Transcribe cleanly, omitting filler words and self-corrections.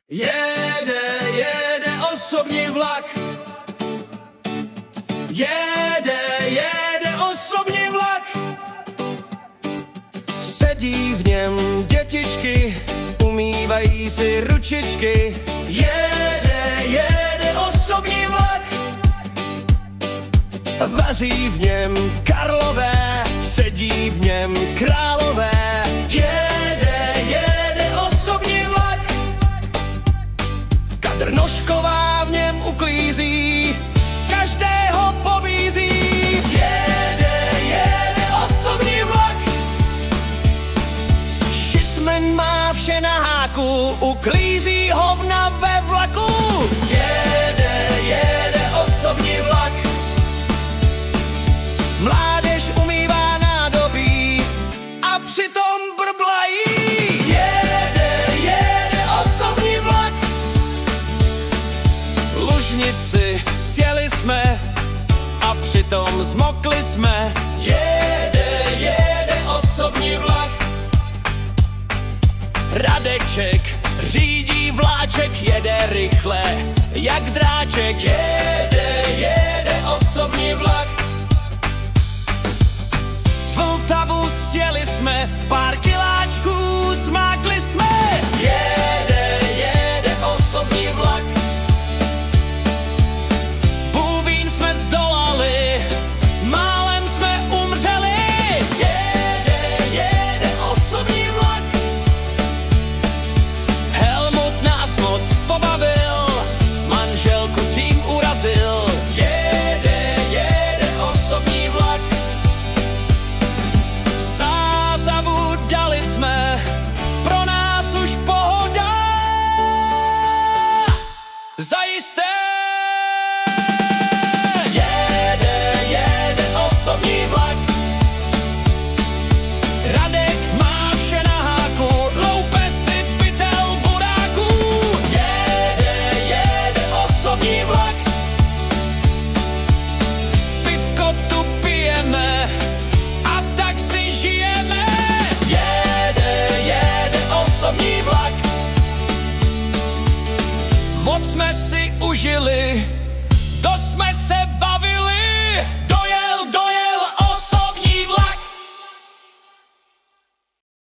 Jede osobní vlak. Jede osobní vlak. Sedí v něm dětičky, umývají si ručičky. Jede osobní vlak. Vaří v něm Karlové, sedí v něm králové. Jede osobní vlak. Kadrnošková v něm uklízí, každého pobízí. Jede osobní vlak. Shitman má vše na háku, uklízí hovna ve vlaku. Jede osobní vlak. Mládež umývá nádobí a přitom brblají. Jede osobní vlak. Lužnici sjeli jsme a přitom zmokli jsme. Jede osobní vlak. Radeček řídí vláček, jede rychle jak dráček. Jede osobní vlak. Vltavu sjeli jsme, pár kiláčků zmákli jsme. Jede osobní vlak. Bubín jsme zdolali, málem jsme umřeli. Jede osobní vlak. Helmut nás moc pobavil, manželku tím urazil. Jede osobní vlak. Dali jsme, pro nás už pohoda. Zajisté. Jede osobní vlak. Radek má vše na háku, loupe si pytel buráků. Jede osobní vlak. Pivko tu pijeme a tak si žijeme. Osobní vlak. Moc jsme si užili, to jsme se